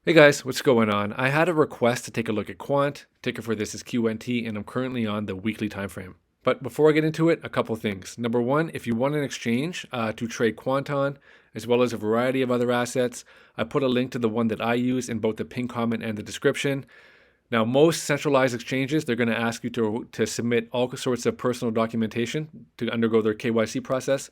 Hey guys, what's going on? I had a request to take a look at Quant. Ticker for this is QNT, and I'm currently on the weekly time frame. But before I get into it, a couple things. Number one, if you want an exchange to trade Quant on, as well as a variety of other assets, I put a link to the one that I use in both the pinned comment and the description. Now, most centralized exchanges, they're going to ask you to submit all sorts of personal documentation to undergo their KYC process.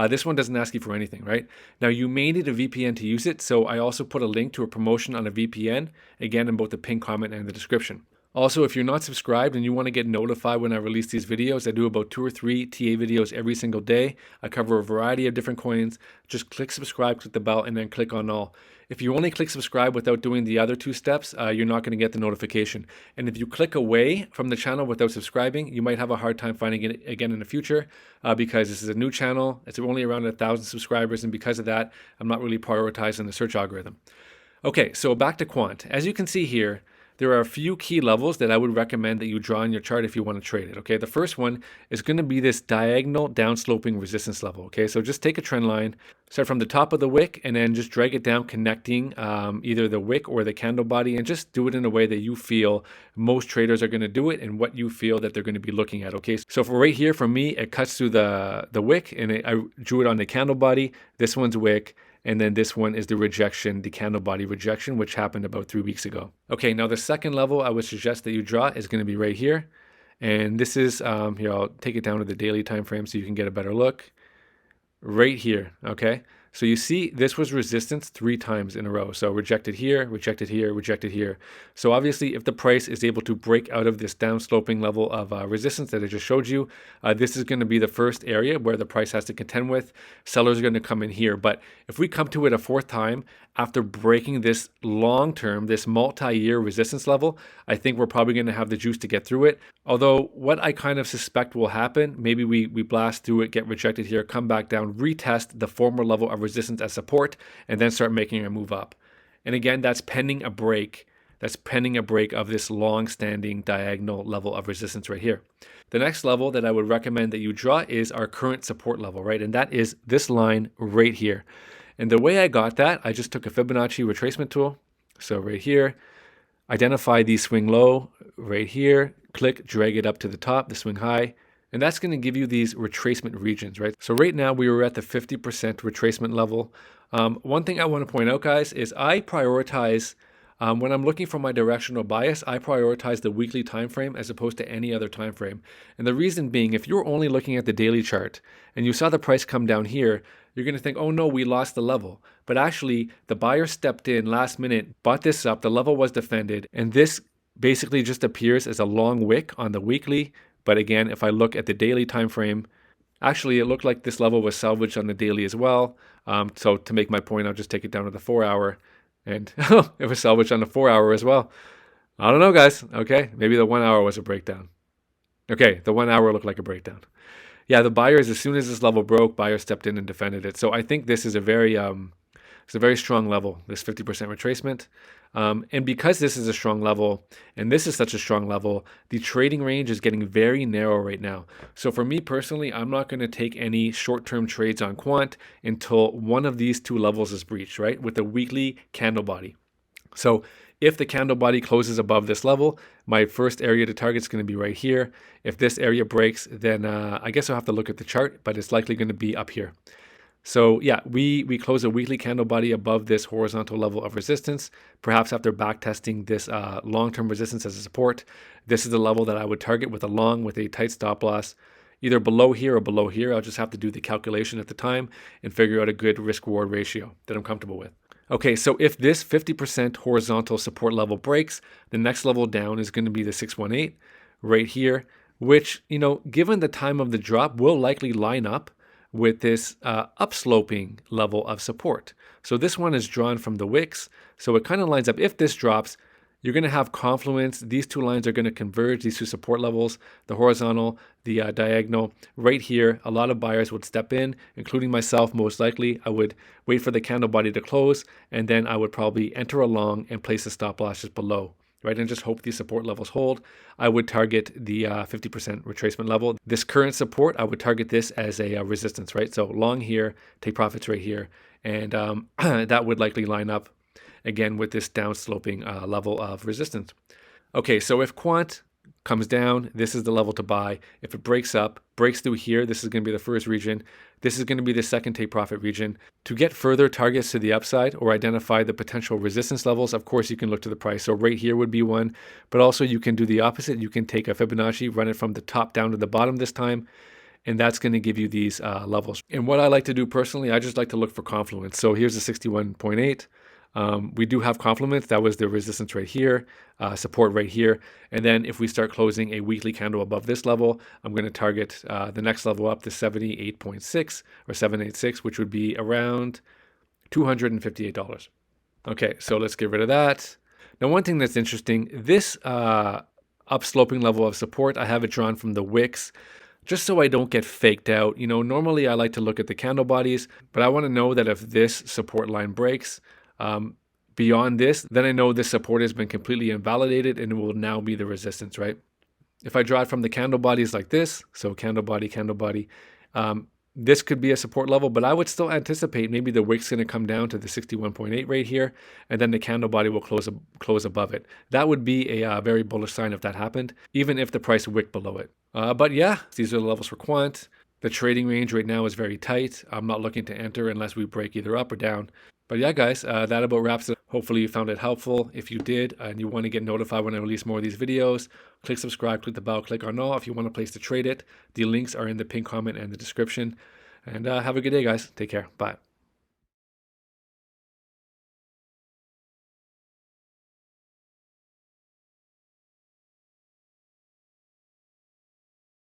This one doesn't ask you for anything, right? Now, you may need a VPN to use it, so I also put a link to a promotion on a VPN, again, in both the pinned comment and the description. Also, if you're not subscribed and you want to get notified when I release these videos, I do about 2 or 3 TA videos every single day. I cover a variety of different coins. Just click subscribe, click the bell, and then click on all. If you only click subscribe without doing the other 2 steps, you're not going to get the notification. And if you click away from the channel without subscribing, you might have a hard time finding it again in the future because this is a new channel. It's only around 1,000 subscribers, and because of that, I'm not really prioritizing the search algorithm. Okay, so back to Quant. As you can see here, there are a few key levels that I would recommend that you draw in your chart if you want to trade it. Okay, the first one is going to be this diagonal downsloping resistance level. Okay, so just take a trend line, start from the top of the wick, and then just drag it down, connecting either the wick or the candle body, and just do it in a way that you feel most traders are going to do it and what you feel that they're going to be looking at. Okay, so for right here, for me, it cuts through the wick, and I drew it on the candle body. This one's wick. And then this one is the rejection, the candle body rejection, which happened about 3 weeks ago. Okay, now the second level I would suggest that you draw is going to be right here. And this is, here, I'll take it down to the daily time frame so you can get a better look. Right here, okay? So you see this was resistance 3 times in a row. So rejected here, rejected here, rejected here. So obviously if the price is able to break out of this downsloping level of resistance that I just showed you, this is going to be the first area where the price has to contend with. Sellers are going to come in here. But if we come to it a 4th time after breaking this long-term, this multi-year resistance level, I think we're probably going to have the juice to get through it. Although what I kind of suspect will happen, maybe we blast through it, get rejected here, come back down, retest the former level of resistance as support, and then start making a move up. And again, that's pending a break. That's pending a break of this long-standing diagonal level of resistance right here. The next level that I would recommend that you draw is our current support level, right? And that is this line right here. And the way I got that, I just took a Fibonacci retracement tool. So right here, identify the swing low right here, click, drag it up to the top, the swing high, and that's going to give you these retracement regions, right? So right now we were at the 50% retracement level. One thing I want to point out, guys, is I prioritize, when I'm looking for my directional bias, I prioritize the weekly time frame as opposed to any other time frame. And the reason being, if you're only looking at the daily chart and you saw the price come down here, you're going to think, oh no, we lost the level. But actually, the buyer stepped in last minute, bought this up, the level was defended, and this basically just appears as a long wick on the weekly. But again, if I look at the daily time frame, actually it looked like this level was salvaged on the daily as well. So to make my point, I'll just take it down to the 4-hour, and it was salvaged on the 4-hour as well. I don't know, guys. Okay, maybe the 1 hour was a breakdown. Okay, the 1 hour looked like a breakdown. Yeah, the buyers, as soon as this level broke, buyers stepped in and defended it. So I think this is a very strong level, this 50% retracement. And because this is a strong level, and this is such a strong level, the trading range is getting very narrow right now. So for me personally, I'm not going to take any short-term trades on Quant until one of these 2 levels is breached, right? With the weekly candle body. So if the candle body closes above this level, my first area to target is going to be right here. If this area breaks, then I guess I'll have to look at the chart, but it's likely going to be up here. So yeah, we close a weekly candle body above this horizontal level of resistance, perhaps after back testing this long-term resistance as a support. This is the level that I would target with a tight stop loss, either below here or below here. I'll just have to do the calculation at the time and figure out a good risk-reward ratio that I'm comfortable with. Okay, so if this 50% horizontal support level breaks, the next level down is going to be the 618 right here, which, given the time of the drop, will likely line up with this upsloping level of support. So this one is drawn from the wicks, so it kind of lines up. If this drops, you're going to have confluence. These 2 lines are going to converge, these 2 support levels, the horizontal, the diagonal. Right here, a lot of buyers would step in, including myself most likely. I would wait for the candle body to close, and then I would probably enter along and place a stop loss just below, right? And just hope these support levels hold. I would target the 50% retracement level. This current support, I would target this as a resistance, right? So long here, take profits right here. And that would likely line up. again with this downsloping level of resistance. Okay, so if Quant comes down, this is the level to buy. If it breaks through here, this is going to be the first region. This is going to be the second take profit region. To get further targets to the upside or identify the potential resistance levels, of course, you can look to the price. So right here would be one, but also you can do the opposite. You can take a Fibonacci, run it from the top down to the bottom this time, and that's going to give you these levels. And what I like to do personally, I just like to look for Confluence. So here's the 61.8. We do have Confluence. That was the resistance right here, support right here. And then if we start closing a weekly candle above this level, I'm going to target the next level up to 78.6 or 786, which would be around $258. Okay, so let's get rid of that. Now, one thing that's interesting, this upsloping level of support, I have it drawn from the wicks, just so I don't get faked out. You know, normally I like to look at the candle bodies, but I want to know that if this support line breaks, beyond this, then I know this support has been completely invalidated and it will now be the resistance, right? If I draw it from the candle bodies like this, so candle body, this could be a support level, but I would still anticipate maybe the wick's going to come down to the 61.8 right here, and then the candle body will close above it. That would be a very bullish sign if that happened, even if the price wicked below it. But yeah, these are the levels for Quant. The trading range right now is very tight. I'm not looking to enter unless we break either up or down. But yeah, guys, that about wraps it. Hopefully you found it helpful. If you did and you want to get notified when I release more of these videos, click subscribe, click the bell, click on all if you want a place to trade it. The links are in the pinned comment and the description. And have a good day, guys. Take care. Bye.